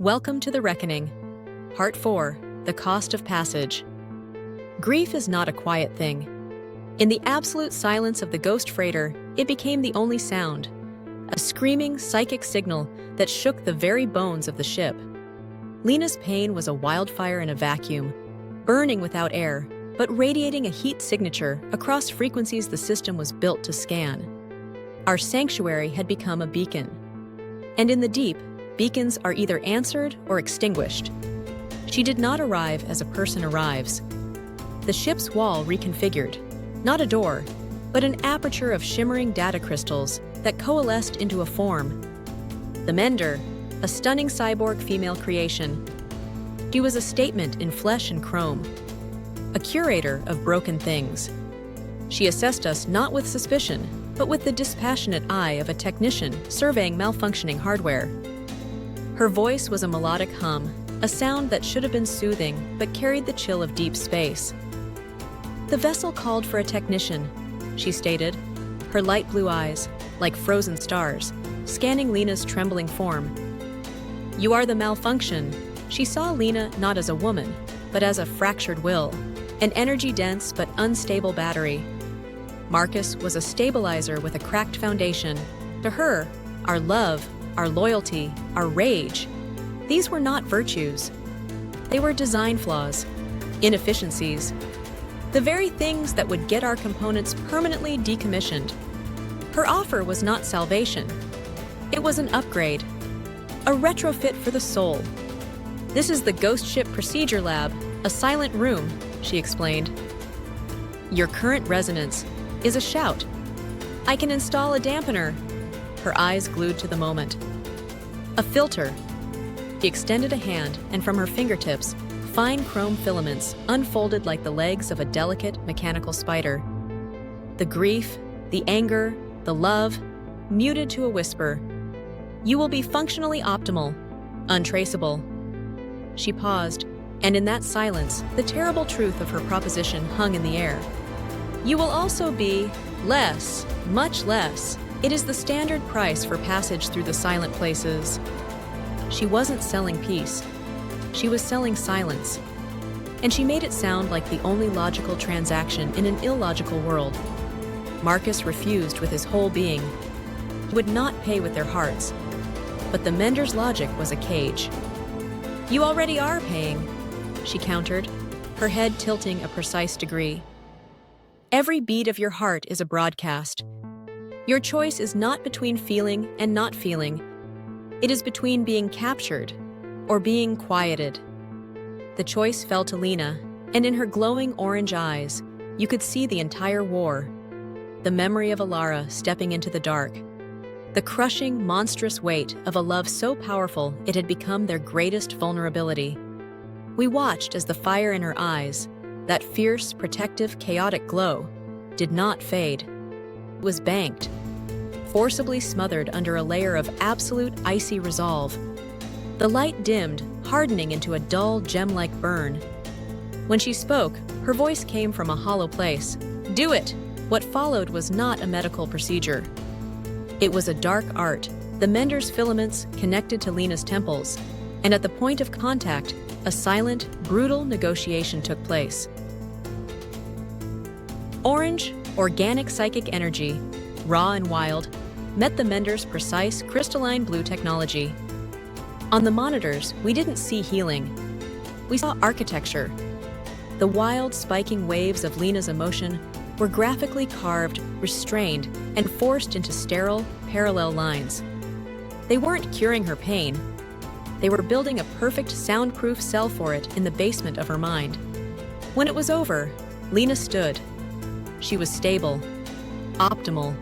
Welcome to The Reckoning. Part 4, The Cost of Passage. Grief is not a quiet thing. In the absolute silence of the ghost freighter, it became the only sound, a screaming psychic signal that shook the very bones of the ship. Lena's pain was a wildfire in a vacuum, burning without air, but radiating a heat signature across frequencies the system was built to scan. Our sanctuary had become a beacon. And in the deep, beacons are either answered or extinguished. She did not arrive as a person arrives. The ship's wall reconfigured, not a door, but an aperture of shimmering data crystals that coalesced into a form. The Mender, a stunning cyborg female creation. She was a statement in flesh and chrome, a curator of broken things. She assessed us not with suspicion, but with the dispassionate eye of a technician surveying malfunctioning hardware. Her voice was a melodic hum, a sound that should have been soothing but carried the chill of deep space. "The vessel called for a technician," she stated, her light blue eyes, like frozen stars, scanning Lena's trembling form. "You are the malfunction." She saw Lena not as a woman, but as a fractured will, an energy-dense but unstable battery. Marcus was a stabilizer with a cracked foundation. To her, our love, our loyalty, our rage, these were not virtues. They were design flaws, inefficiencies, the very things that would get our components permanently decommissioned. Her offer was not salvation. It was an upgrade, a retrofit for the soul. "This is the Ghost Ship Procedure Lab, a silent room," she explained. "Your current resonance is a shout. I can install a dampener." Her eyes glued to the moment. "A filter." She extended a hand, and from her fingertips, fine chrome filaments unfolded like the legs of a delicate mechanical spider. The grief, the anger, the love, muted to a whisper. "You will be functionally optimal, untraceable." She paused, and in that silence, the terrible truth of her proposition hung in the air. "You will also be less, much less. It is the standard price for passage through the silent places." She wasn't selling peace. She was selling silence. And she made it sound like the only logical transaction in an illogical world. Marcus refused with his whole being. He would not pay with their hearts. But the Mender's logic was a cage. "You already are paying," she countered, her head tilting a precise degree. "Every beat of your heart is a broadcast. Your choice is not between feeling and not feeling. It is between being captured or being quieted." The choice fell to Lena, and in her glowing orange eyes, you could see the entire war. The memory of Alara stepping into the dark. The crushing, monstrous weight of a love so powerful it had become their greatest vulnerability. We watched as the fire in her eyes, that fierce, protective, chaotic glow, did not fade. It was banked, forcibly smothered under a layer of absolute icy resolve. The light dimmed, hardening into a dull, gem-like burn. When she spoke, her voice came from a hollow place. "Do it!" What followed was not a medical procedure. It was a dark art, the Mender's filaments connected to Lena's temples, and at the point of contact, a silent, brutal negotiation took place. Orange, organic psychic energy, raw and wild, met the Mender's precise crystalline blue technology. On the monitors, we didn't see healing. We saw architecture. The wild, spiking waves of Lena's emotion were graphically carved, restrained, and forced into sterile, parallel lines. They weren't curing her pain. They were building a perfect soundproof cell for it in the basement of her mind. When it was over, Lena stood. She was stable, optimal.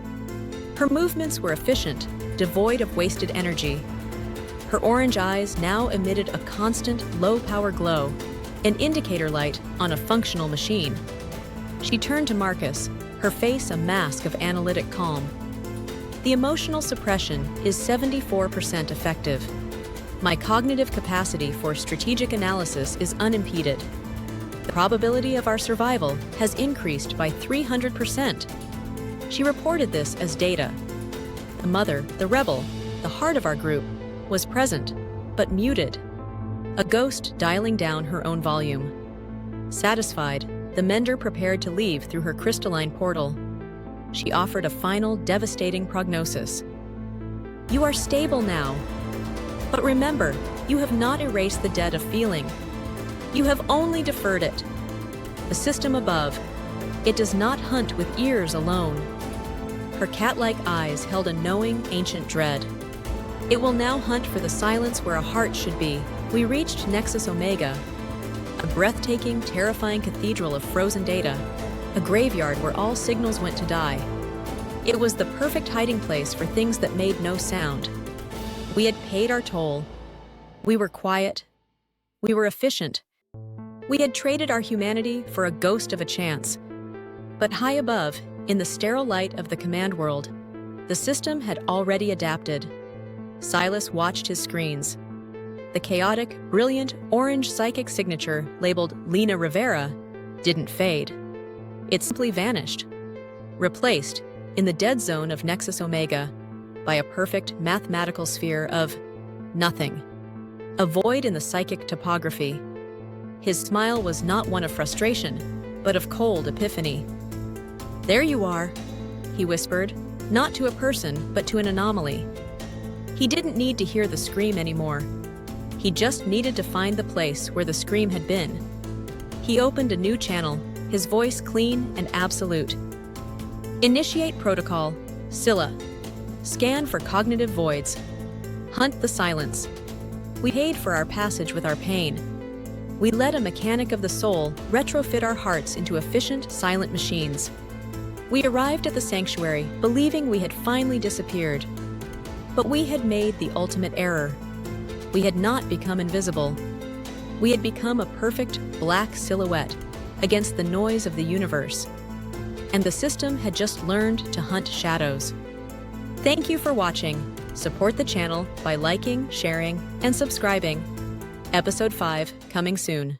Her movements were efficient, devoid of wasted energy. Her orange eyes now emitted a constant, low-power glow, an indicator light on a functional machine. She turned to Marcus, her face a mask of analytic calm. "The emotional suppression is 74% effective. My cognitive capacity for strategic analysis is unimpeded. The probability of our survival has increased by 300%. She reported this as data. The mother, the rebel, the heart of our group, was present, but muted. a ghost dialing down her own volume. Satisfied, the mender prepared to leave through her crystalline portal. She offered a final, devastating prognosis. You are stable now. But remember, you have not erased the debt of feeling. You have only deferred it. The system above, it does not hunt with ears alone. Her cat-like eyes held a knowing, ancient dread. It will now hunt for the silence where a heart should be. We reached Nexus Omega, a breathtaking, terrifying cathedral of frozen data, a graveyard where all signals went to die. It was the perfect hiding place for things that made no sound. We had paid our toll. We were quiet. We were efficient. We had traded our humanity for a ghost of a chance. But high above, in the sterile light of the command world, the system had already adapted. Silas watched his screens. The chaotic, brilliant, orange psychic signature labeled Lena Rivera didn't fade. It simply vanished, replaced, in the dead zone of Nexus Omega, by a perfect mathematical sphere of nothing. A void in the psychic topography. His smile was not one of frustration, but of cold epiphany. There you are, he whispered, not to a person, but to an anomaly. He didn't need to hear the scream anymore. He just needed to find the place where the scream had been. He opened a new channel, his voice clean and absolute. Initiate protocol, Scylla. Scan for cognitive voids. Hunt the silence. We paid for our passage with our pain. We let a mechanic of the soul retrofit our hearts into efficient, silent machines. We arrived at the sanctuary, believing we had finally disappeared. But we had made the ultimate error. We had not become invisible. We had become a perfect, black silhouette against the noise of the universe. And the system had just learned to hunt shadows. Thank you for watching. Support the channel by liking, sharing, and subscribing. Episode 5, coming soon.